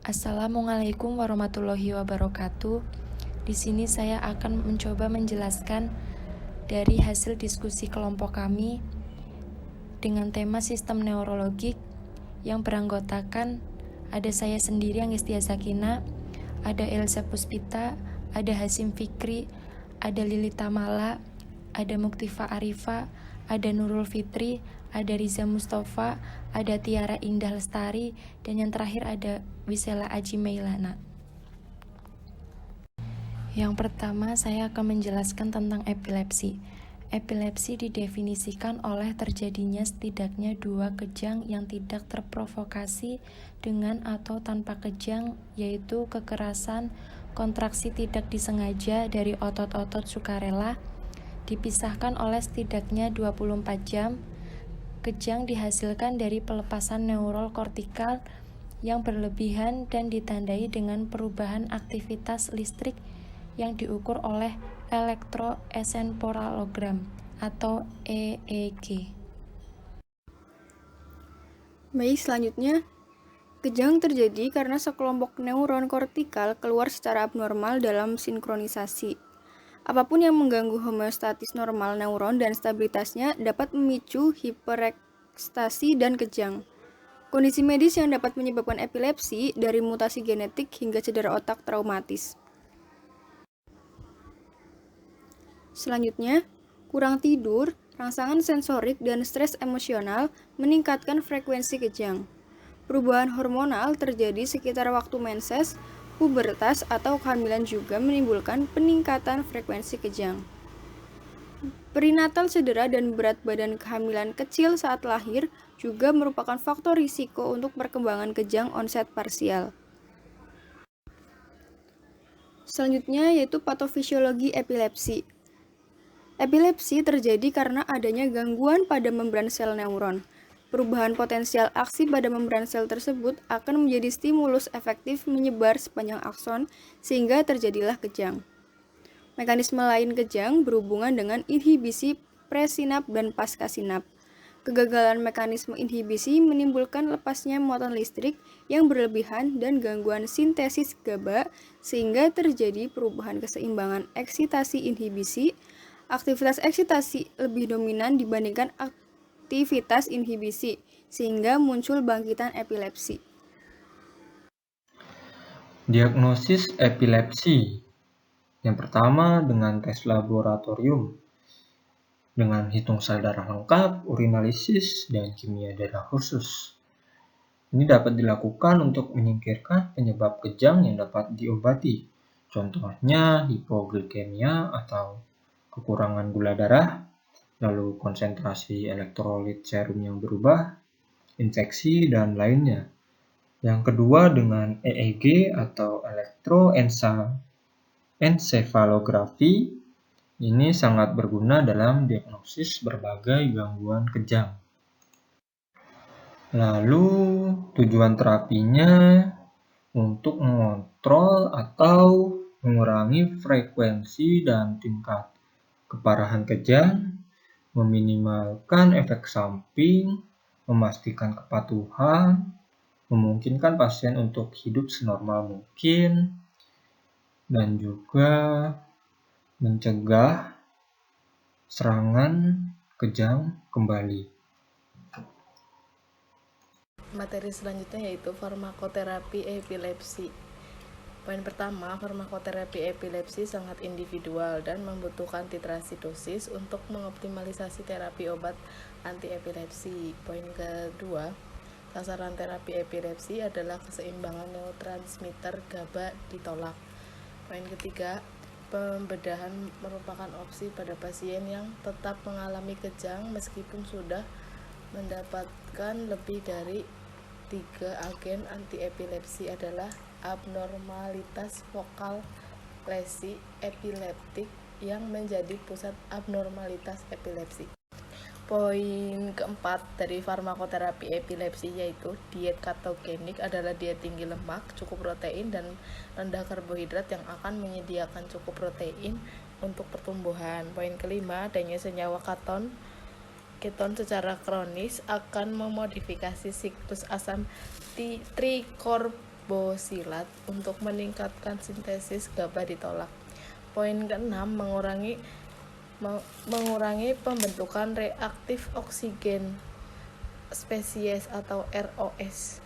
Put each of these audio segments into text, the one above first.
Assalamualaikum warahmatullahi wabarakatuh. Di sini saya akan mencoba menjelaskan dari hasil diskusi kelompok kami dengan tema sistem neurologik yang beranggotakan ada saya sendiri Angestia Sakina, ada Elsa Puspita, ada Hasim Fikri, ada Lilita Mala, ada Muktifa Arifa, ada Nurul Fitri, ada Riza Mustafa, ada Tiara Indah Lestari, dan yang terakhir ada Wisela Aji Meilana. Yang pertama, saya akan menjelaskan tentang epilepsi. Epilepsi didefinisikan oleh terjadinya setidaknya 2 kejang yang tidak terprovokasi dengan atau tanpa kejang, yaitu kekerasan, kontraksi tidak disengaja dari otot-otot sukarela, dipisahkan oleh setidaknya 24 jam. Kejang dihasilkan dari pelepasan neurol kortikal yang berlebihan dan ditandai dengan perubahan aktivitas listrik yang diukur oleh elektroencephalogram atau EEG. Baik, selanjutnya, kejang terjadi karena sekelompok neuron kortikal keluar secara abnormal dalam sinkronisasi. Apapun yang mengganggu homeostatis normal neuron dan stabilitasnya dapat memicu hiperekstasi dan kejang. Kondisi medis yang dapat menyebabkan epilepsi dari mutasi genetik hingga cedera otak traumatis. Selanjutnya, kurang tidur, rangsangan sensorik, dan stres emosional meningkatkan frekuensi kejang. Perubahan hormonal terjadi sekitar waktu menses, pubertas, atau kehamilan juga menimbulkan peningkatan frekuensi kejang. Perinatal cedera dan berat badan kehamilan kecil saat lahir juga merupakan faktor risiko untuk perkembangan kejang onset parsial. Selanjutnya yaitu patofisiologi epilepsi. Epilepsi terjadi karena adanya gangguan pada membran sel neuron. Perubahan potensial aksi pada membran sel tersebut akan menjadi stimulus efektif menyebar sepanjang akson sehingga terjadilah kejang. Mekanisme lain kejang berhubungan dengan inhibisi presinap dan paskasinap. Kegagalan mekanisme inhibisi menimbulkan lepasnya muatan listrik yang berlebihan dan gangguan sintesis GABA sehingga terjadi perubahan keseimbangan eksitasi inhibisi. Aktivitas eksitasi lebih dominan dibandingkan aktivitas inhibisi, sehingga muncul bangkitan epilepsi. Diagnosis epilepsi. Yang pertama dengan tes laboratorium. Dengan hitung sel darah lengkap, urinalisis, dan kimia darah khusus. Ini dapat dilakukan untuk menyingkirkan penyebab kejang yang dapat diobati. Contohnya hipoglikemia atau kekurangan gula darah, lalu konsentrasi elektrolit serum yang berubah, infeksi, dan lainnya. Yang kedua dengan EEG atau elektroencephalografi. Ini sangat berguna dalam diagnosis berbagai gangguan kejang. Lalu tujuan terapinya untuk mengontrol atau mengurangi frekuensi dan tingkat keparahan kejang, meminimalkan efek samping, memastikan kepatuhan, memungkinkan pasien untuk hidup senormal mungkin, dan juga mencegah serangan kejang kembali. Materi selanjutnya yaitu farmakoterapi epilepsi. Poin pertama, farmakoterapi epilepsi sangat individual dan membutuhkan titrasi dosis untuk mengoptimalisasi terapi obat anti-epilepsi. Poin kedua, sasaran terapi epilepsi adalah keseimbangan neurotransmitter GABA ditolak. Poin ketiga, pembedahan merupakan opsi pada pasien yang tetap mengalami kejang meskipun sudah mendapatkan lebih dari 3 agen anti-epilepsi adalah abnormalitas vokal lesi epileptik yang menjadi pusat abnormalitas epilepsi. Poin keempat dari farmakoterapi epilepsi yaitu diet ketogenik adalah diet tinggi lemak, cukup protein, dan rendah karbohidrat yang akan menyediakan cukup protein untuk pertumbuhan. Poin kelima, adanya senyawa keton secara kronis akan memodifikasi siklus asam trikorpanoid ribosilat untuk meningkatkan sintesis GABA ditolak. Poin keenam, mengurangi pembentukan reaktif oksigen spesies atau ROS.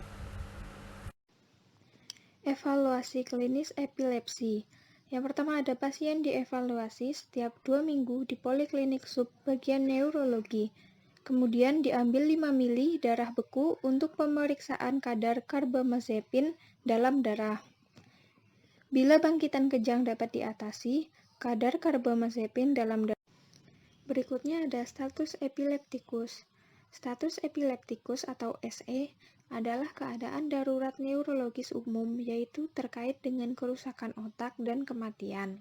Evaluasi klinis epilepsi. Yang pertama, ada pasien dievaluasi setiap 2 minggu di poliklinik subbagian neurologi. Kemudian diambil 5 mili darah beku untuk pemeriksaan kadar karbamazepin dalam darah. Bila bangkitan kejang dapat diatasi, kadar karbamazepin dalam darah. Berikutnya ada status epileptikus. Status epileptikus atau SE adalah keadaan darurat neurologis umum, yaitu terkait dengan kerusakan otak dan kematian.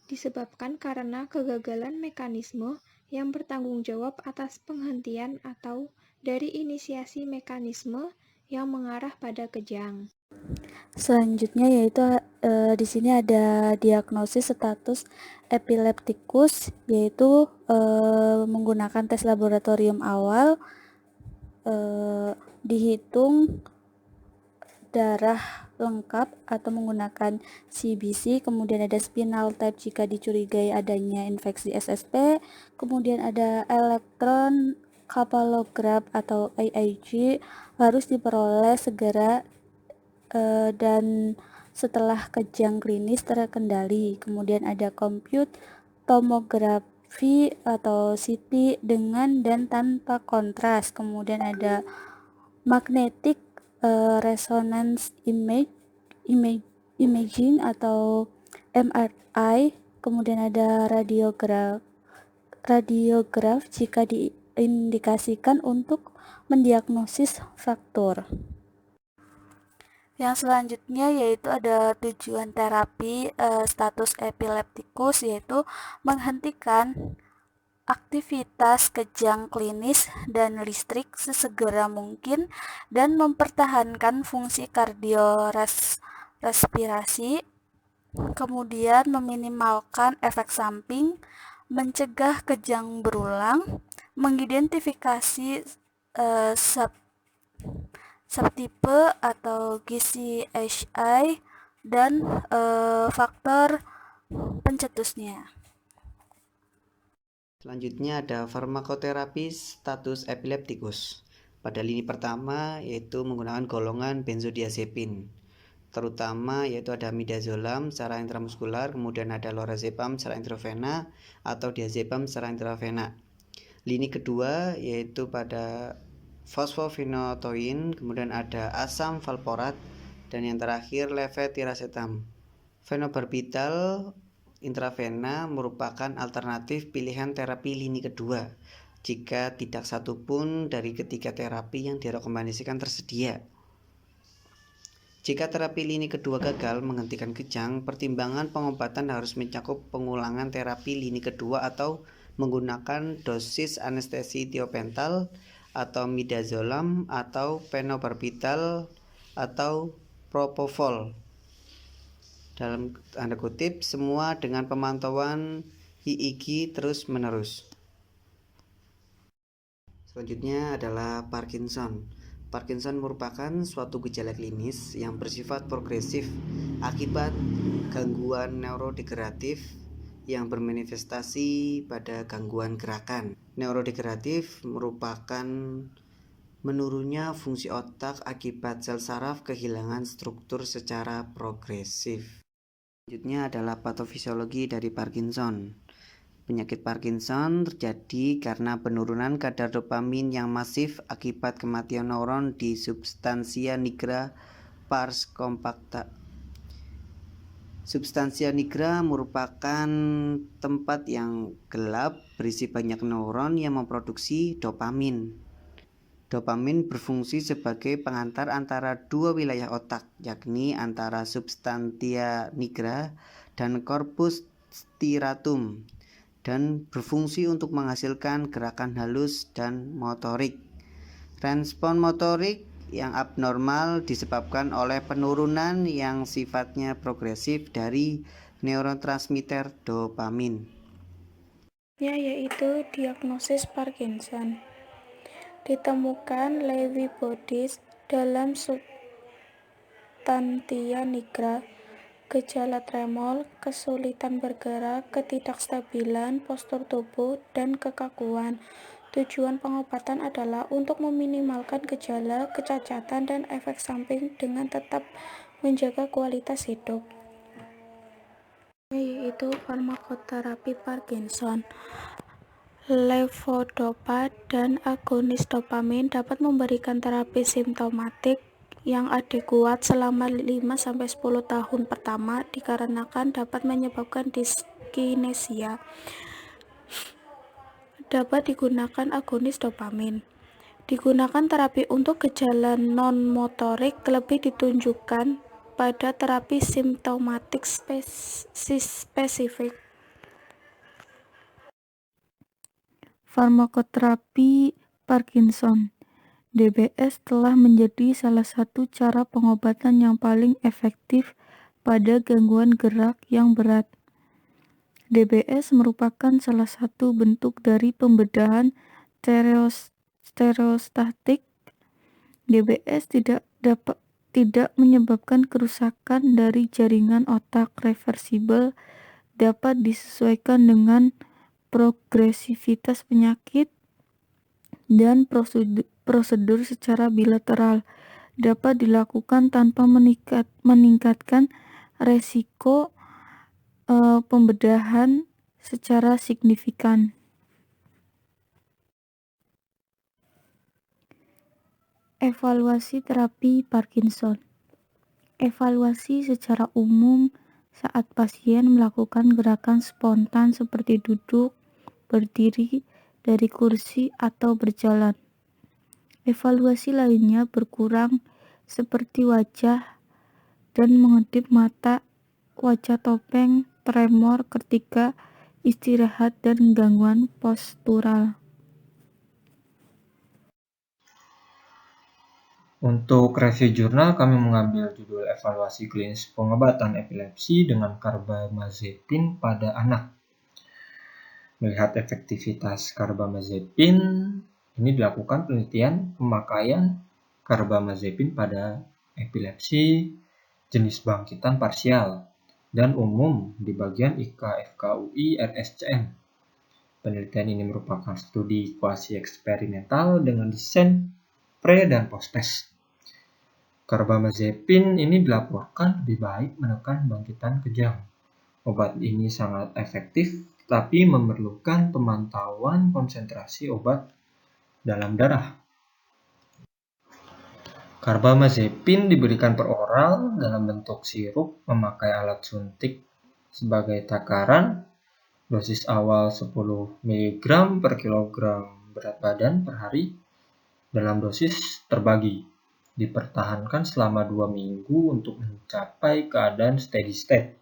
Disebabkan karena kegagalan mekanisme yang bertanggung jawab atas penghentian atau dari inisiasi mekanisme yang mengarah pada kejang. Selanjutnya yaitu di sini ada diagnosis status epileptikus, yaitu menggunakan tes laboratorium awal, dihitung darah lengkap atau menggunakan CBC, kemudian ada spinal tap jika dicurigai adanya infeksi SSP, kemudian ada elektron kapalograf atau EEG harus diperoleh segera dan setelah kejang klinis terkendali. Kemudian ada compute tomografi atau CT dengan dan tanpa kontras. Kemudian ada magnetic resonance imaging atau MRI. Kemudian ada radiograf jika diindikasikan untuk mendiagnosis fraktur. Yang selanjutnya yaitu ada tujuan terapi status epileptikus, yaitu menghentikan aktivitas kejang klinis dan listrik sesegera mungkin dan mempertahankan fungsi kardiorespirasi, kemudian meminimalkan efek samping, mencegah kejang berulang, mengidentifikasi subtipe atau GCHI dan faktor pencetusnya. Selanjutnya ada farmakoterapi status epileptikus. Pada lini pertama yaitu menggunakan golongan benzodiazepin, terutama yaitu ada midazolam secara intramuskular, kemudian ada lorazepam secara intravena atau diazepam secara intravena. Lini kedua yaitu pada fosfofenotoin, kemudian ada asam valproat, dan yang terakhir levetiracetam. Fenobarbital intravena merupakan alternatif pilihan terapi lini kedua jika tidak satupun dari ketiga terapi yang direkomendasikan tersedia. Jika terapi lini kedua gagal menghentikan kejang, pertimbangan pengobatan harus mencakup pengulangan terapi lini kedua atau menggunakan dosis anestesi tiopental atau midazolam atau fenobarbital atau propofol. Dalam tanda kutip, semua dengan pemantauan EEG terus menerus. Selanjutnya adalah Parkinson. Parkinson merupakan suatu gejala klinis yang bersifat progresif akibat gangguan neurodegeneratif yang bermanifestasi pada gangguan gerakan. Neurodegeneratif merupakan menurunnya fungsi otak akibat sel saraf kehilangan struktur secara progresif. Selanjutnya adalah patofisiologi dari Parkinson. Penyakit Parkinson terjadi karena penurunan kadar dopamin yang masif akibat kematian neuron di substansia nigra pars compacta. Substansia nigra merupakan tempat yang gelap berisi banyak neuron yang memproduksi dopamin. Dopamin berfungsi sebagai pengantar antara dua wilayah otak, yakni antara substantia nigra dan corpus striatum, dan berfungsi untuk menghasilkan gerakan halus dan motorik. Respon motorik yang abnormal disebabkan oleh penurunan yang sifatnya progresif dari neurotransmitter dopamin. Yaitu diagnosis Parkinson. Ditemukan Lewy bodies dalam stantia nigra, gejala tremor, kesulitan bergerak, ketidakstabilan postur tubuh, dan kekakuan. Tujuan pengobatan adalah untuk meminimalkan gejala, kecacatan, dan efek samping dengan tetap menjaga kualitas hidup. Yaitu farmakoterapi Parkinson. Levodopa dan agonis dopamin dapat memberikan terapi simptomatik yang adekuat selama 5-10 tahun pertama dikarenakan dapat menyebabkan dyskinesia. Dapat digunakan agonis dopamin. Digunakan terapi untuk gejala non-motorik lebih ditunjukkan pada terapi simptomatik spesifik. Farmakoterapi Parkinson (DBS) telah menjadi salah satu cara pengobatan yang paling efektif pada gangguan gerak yang berat. DBS merupakan salah satu bentuk dari pembedahan stereostatik. DBS tidak menyebabkan kerusakan dari jaringan otak reversibel, dapat disesuaikan dengan progresivitas penyakit, dan prosedur secara bilateral, dapat dilakukan tanpa meningkatkan resiko pembedahan secara signifikan. Evaluasi terapi Parkinson. Evaluasi secara umum saat pasien melakukan gerakan spontan seperti duduk, berdiri dari kursi, atau berjalan. Evaluasi lainnya berkurang seperti wajah dan mengedip mata, wajah topeng, tremor ketika istirahat, dan gangguan postural. Untuk review jurnal, kami mengambil judul evaluasi klinis pengobatan epilepsi dengan carbamazepin pada anak. Melihat efektivitas carbamazepin, ini dilakukan penelitian pemakaian carbamazepin pada epilepsi jenis bangkitan parsial dan umum di bagian IKFKUI RSCM. Penelitian ini merupakan studi kuasi eksperimental dengan desain pre- dan post-test. Carbamazepin ini dilaporkan lebih baik menekan bangkitan kejang. Obat ini sangat efektif, tapi memerlukan pemantauan konsentrasi obat dalam darah. Carbamazepin diberikan per oral dalam bentuk sirup memakai alat suntik sebagai takaran. Dosis awal 10 mg per kilogram berat badan per hari dalam dosis terbagi. Dipertahankan selama 2 minggu untuk mencapai keadaan steady state.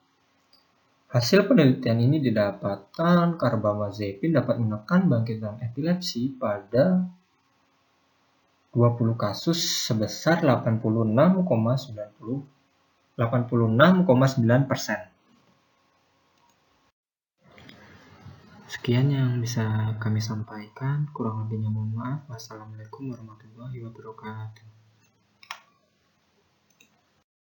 Hasil penelitian ini didapatkan carbamazepin dapat menekan bangkitan epilepsi pada 20 kasus sebesar 86,9%. Sekian yang bisa kami sampaikan, kurang lebihnya mohon maaf. Wassalamualaikum warahmatullahi wabarakatuh.